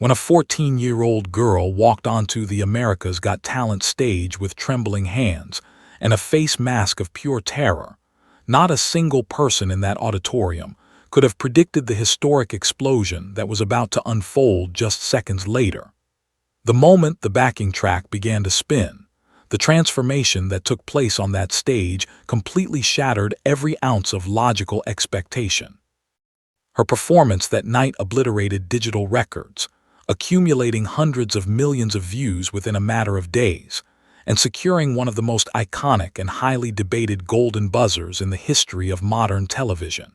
when a 14-year-old girl walked onto the America's Got Talent stage with trembling hands and a face mask of pure terror. Not a single person in that auditorium could have predicted the historic explosion that was about to unfold just seconds later. The moment the backing track began to spin, the transformation that took place on that stage completely shattered every ounce of logical expectation. Her performance that night obliterated digital records, accumulating hundreds of millions of views within a matter of days, and securing one of the most iconic and highly debated golden buzzers in the history of modern television.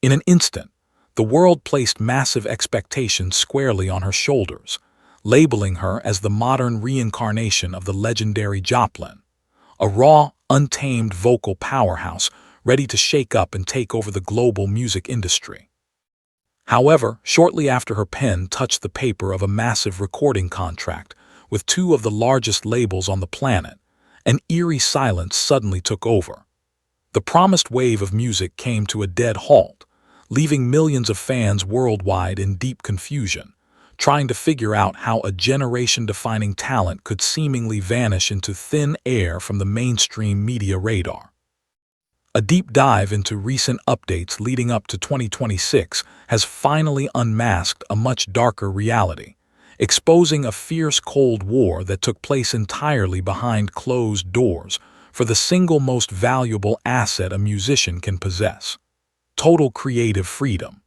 In an instant, the world placed massive expectations squarely on her shoulders, labeling her as the modern reincarnation of the legendary Joplin, a raw, untamed vocal powerhouse ready to shake up and take over the global music industry. However, shortly after her pen touched the paper of a massive recording contract with two of the largest labels on the planet, an eerie silence suddenly took over. The promised wave of music came to a dead halt, leaving millions of fans worldwide in deep confusion, trying to figure out how a generation-defining talent could seemingly vanish into thin air from the mainstream media radar. A deep dive into recent updates leading up to 2026 has finally unmasked a much darker reality, exposing a fierce Cold War that took place entirely behind closed doors for the single most valuable asset a musician can possess: total creative freedom.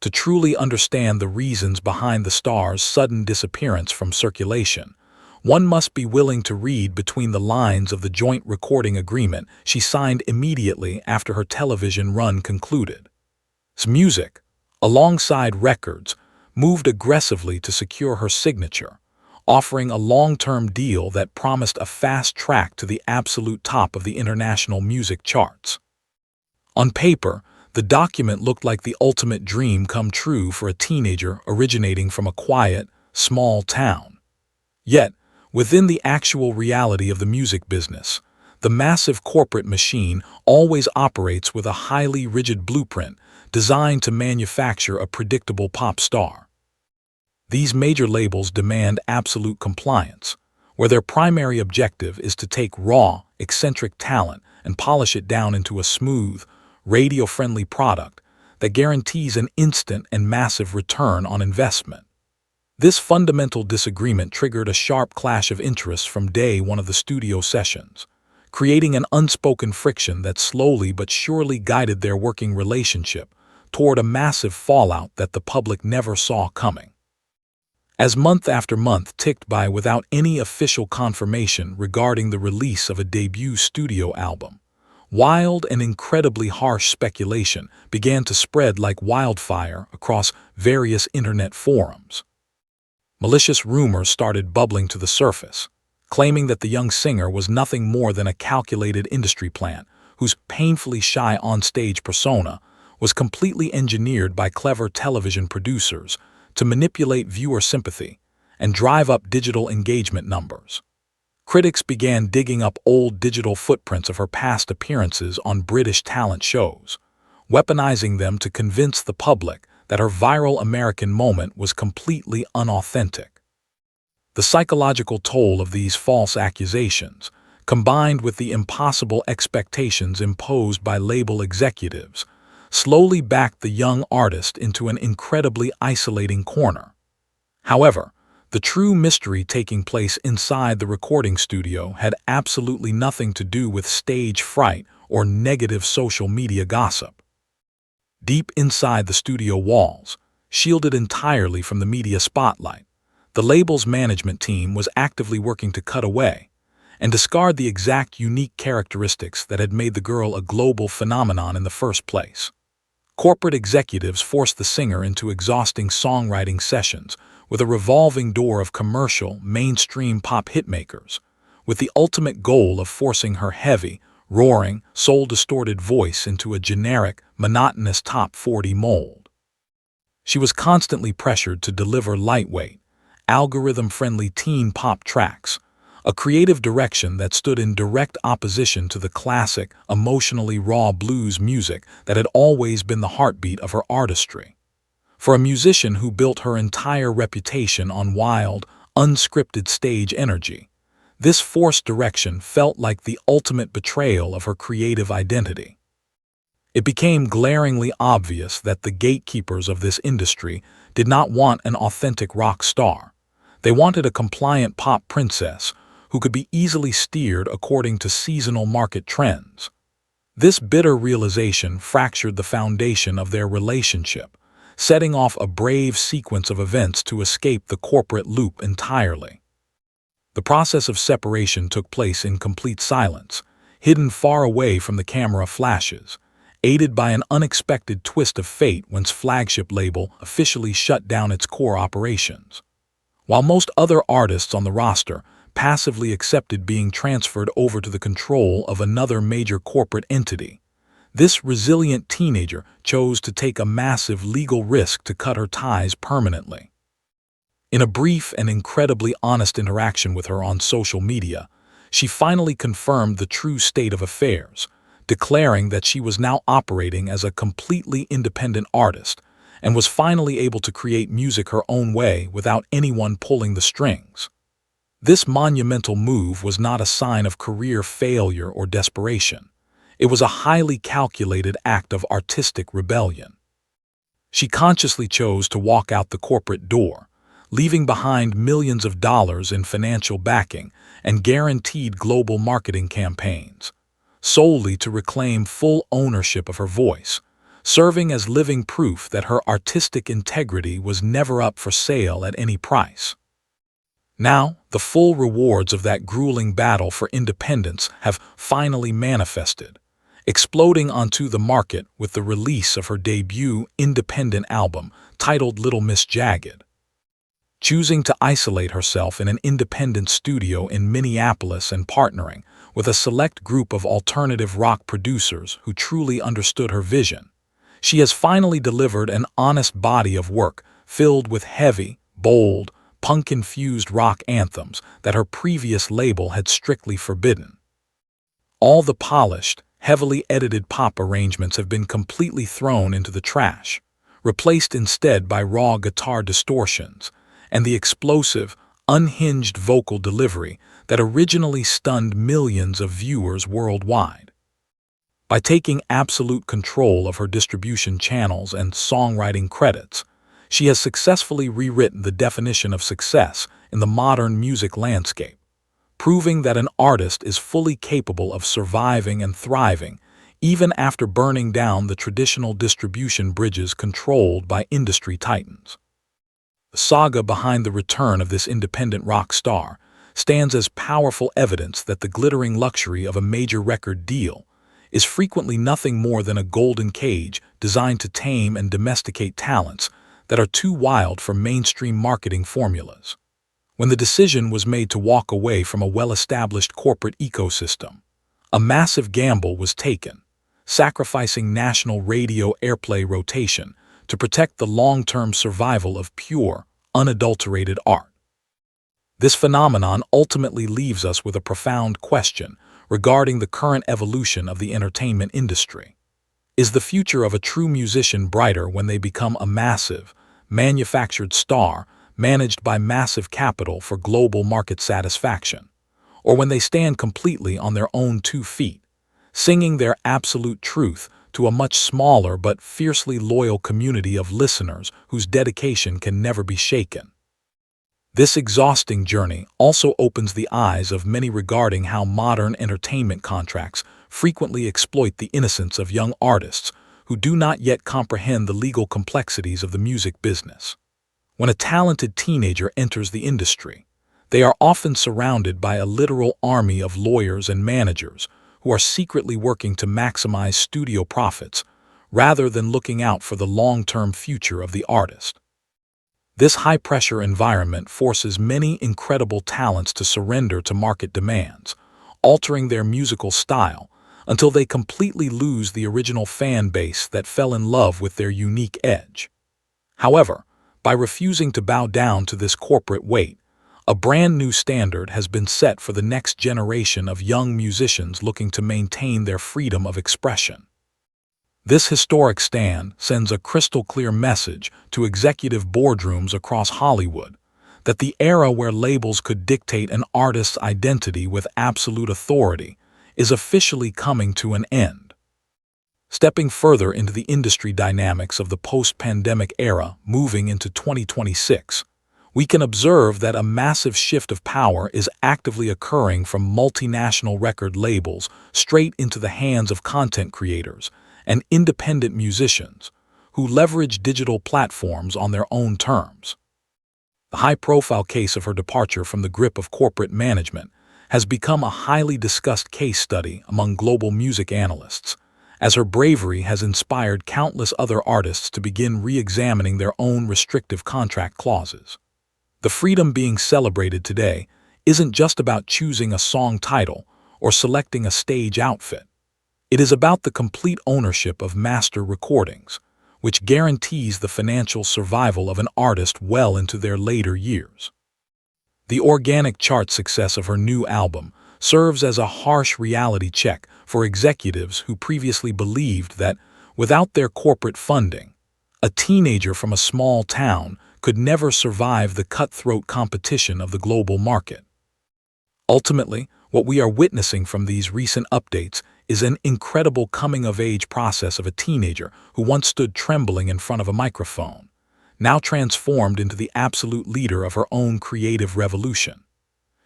To truly understand the reasons behind the star's sudden disappearance from circulation, one must be willing to read between the lines of the joint recording agreement she signed immediately after her television run concluded. Music, alongside records, moved aggressively to secure her signature, offering a long-term deal that promised a fast track to the absolute top of the international music charts. On paper, the document looked like the ultimate dream come true for a teenager originating from a quiet, small town. Yet, within the actual reality of the music business, the massive corporate machine always operates with a highly rigid blueprint designed to manufacture a predictable pop star. These major labels demand absolute compliance, where their primary objective is to take raw, eccentric talent and polish it down into a smooth, radio-friendly product that guarantees an instant and massive return on investment. This fundamental disagreement triggered a sharp clash of interests from day one of the studio sessions, creating an unspoken friction that slowly but surely guided their working relationship toward a massive fallout that the public never saw coming. As month after month ticked by without any official confirmation regarding the release of a debut studio album, wild and incredibly harsh speculation began to spread like wildfire across various internet forums. Malicious rumors started bubbling to the surface, claiming that the young singer was nothing more than a calculated industry plant whose painfully shy on-stage persona was completely engineered by clever television producers to manipulate viewer sympathy and drive up digital engagement numbers. Critics began digging up old digital footprints of her past appearances on British talent shows, weaponizing them to convince the public that her viral American moment was completely unauthentic. The psychological toll of these false accusations, combined with the impossible expectations imposed by label executives, slowly backed the young artist into an incredibly isolating corner. However, the true mystery taking place inside the recording studio had absolutely nothing to do with stage fright or negative social media gossip. Deep inside the studio walls, shielded entirely from the media spotlight, the label's management team was actively working to cut away and discard the exact unique characteristics that had made the girl a global phenomenon in the first place. Corporate executives forced the singer into exhausting songwriting sessions with a revolving door of commercial, mainstream pop hitmakers, with the ultimate goal of forcing her heavy, roaring, soul-distorted voice into a generic, monotonous top 40 mold. She was constantly pressured to deliver lightweight, algorithm-friendly teen pop tracks, a creative direction that stood in direct opposition to the classic, emotionally raw blues music that had always been the heartbeat of her artistry. For a musician who built her entire reputation on wild, unscripted stage energy, this forced direction felt like the ultimate betrayal of her creative identity. It became glaringly obvious that the gatekeepers of this industry did not want an authentic rock star. They wanted a compliant pop princess who could be easily steered according to seasonal market trends. This bitter realization fractured the foundation of their relationship, setting off a brave sequence of events to escape the corporate loop entirely. The process of separation took place in complete silence, hidden far away from the camera flashes, aided by an unexpected twist of fate when its flagship label officially shut down its core operations. While most other artists on the roster passively accepted being transferred over to the control of another major corporate entity, this resilient teenager chose to take a massive legal risk to cut her ties permanently. In a brief and incredibly honest interaction with her on social media, she finally confirmed the true state of affairs, declaring that she was now operating as a completely independent artist and was finally able to create music her own way without anyone pulling the strings. This monumental move was not a sign of career failure or desperation. It was a highly calculated act of artistic rebellion. She consciously chose to walk out the corporate door, leaving behind millions of dollars in financial backing and guaranteed global marketing campaigns, solely to reclaim full ownership of her voice, serving as living proof that her artistic integrity was never up for sale at any price. Now, the full rewards of that grueling battle for independence have finally manifested, exploding onto the market with the release of her debut independent album titled Little Miss Jagged. Choosing to isolate herself in an independent studio in Minneapolis and partnering with a select group of alternative rock producers who truly understood her vision, she has finally delivered an honest body of work filled with heavy, bold, punk-infused rock anthems that her previous label had strictly forbidden. All the polished, heavily edited pop arrangements have been completely thrown into the trash, replaced instead by raw guitar distortions and the explosive, unhinged vocal delivery that originally stunned millions of viewers worldwide. By taking absolute control of her distribution channels and songwriting credits, she has successfully rewritten the definition of success in the modern music landscape, proving that an artist is fully capable of surviving and thriving even after burning down the traditional distribution bridges controlled by industry titans. The saga behind the return of this independent rock star stands as powerful evidence that the glittering luxury of a major record deal is frequently nothing more than a golden cage designed to tame and domesticate talents that are too wild for mainstream marketing formulas. When the decision was made to walk away from a well-established corporate ecosystem, a massive gamble was taken, sacrificing national radio airplay rotation to protect the long-term survival of pure, unadulterated art. This phenomenon ultimately leaves us with a profound question regarding the current evolution of the entertainment industry. Is the future of a true musician brighter when they become a massive, manufactured star managed by massive capital for global market satisfaction, or when they stand completely on their own 2 feet, singing their absolute truth to a much smaller but fiercely loyal community of listeners whose dedication can never be shaken? This exhausting journey also opens the eyes of many regarding how modern entertainment contracts frequently exploit the innocence of young artists who do not yet comprehend the legal complexities of the music business. When a talented teenager enters the industry, they are often surrounded by a literal army of lawyers and managers who are secretly working to maximize studio profits rather than looking out for the long-term future of the artist. This high-pressure environment forces many incredible talents to surrender to market demands, altering their musical style until they completely lose the original fan base that fell in love with their unique edge. However, by refusing to bow down to this corporate weight, a brand new standard has been set for the next generation of young musicians looking to maintain their freedom of expression. This historic stand sends a crystal-clear message to executive boardrooms across Hollywood that the era where labels could dictate an artist's identity with absolute authority is officially coming to an end. Stepping further into the industry dynamics of the post-pandemic era, moving into 2026, we can observe that a massive shift of power is actively occurring from multinational record labels straight into the hands of content creators and independent musicians who leverage digital platforms on their own terms. The high-profile case of her departure from the grip of corporate management has become a highly discussed case study among global music analysts, as her bravery has inspired countless other artists to begin re-examining their own restrictive contract clauses. The freedom being celebrated today isn't just about choosing a song title or selecting a stage outfit. It is about the complete ownership of master recordings, which guarantees the financial survival of an artist well into their later years. The organic chart success of her new album serves as a harsh reality check for executives who previously believed that, without their corporate funding, a teenager from a small town could never survive the cutthroat competition of the global market. Ultimately, what we are witnessing from these recent updates is an incredible coming-of-age process of a teenager who once stood trembling in front of a microphone, now transformed into the absolute leader of her own creative revolution.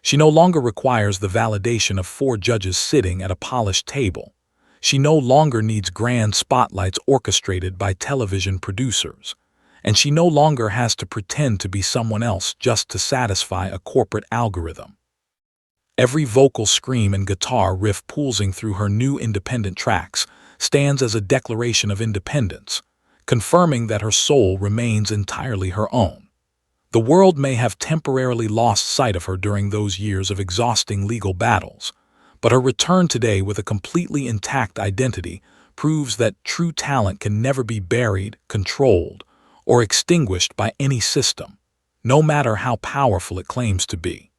She no longer requires the validation of 4 judges sitting at a polished table. She no longer needs grand spotlights orchestrated by television producers. And she no longer has to pretend to be someone else just to satisfy a corporate algorithm. Every vocal scream and guitar riff pulsing through her new independent tracks stands as a declaration of independence, confirming that her soul remains entirely her own. The world may have temporarily lost sight of her during those years of exhausting legal battles, but her return today with a completely intact identity proves that true talent can never be buried, controlled, or extinguished by any system, no matter how powerful it claims to be.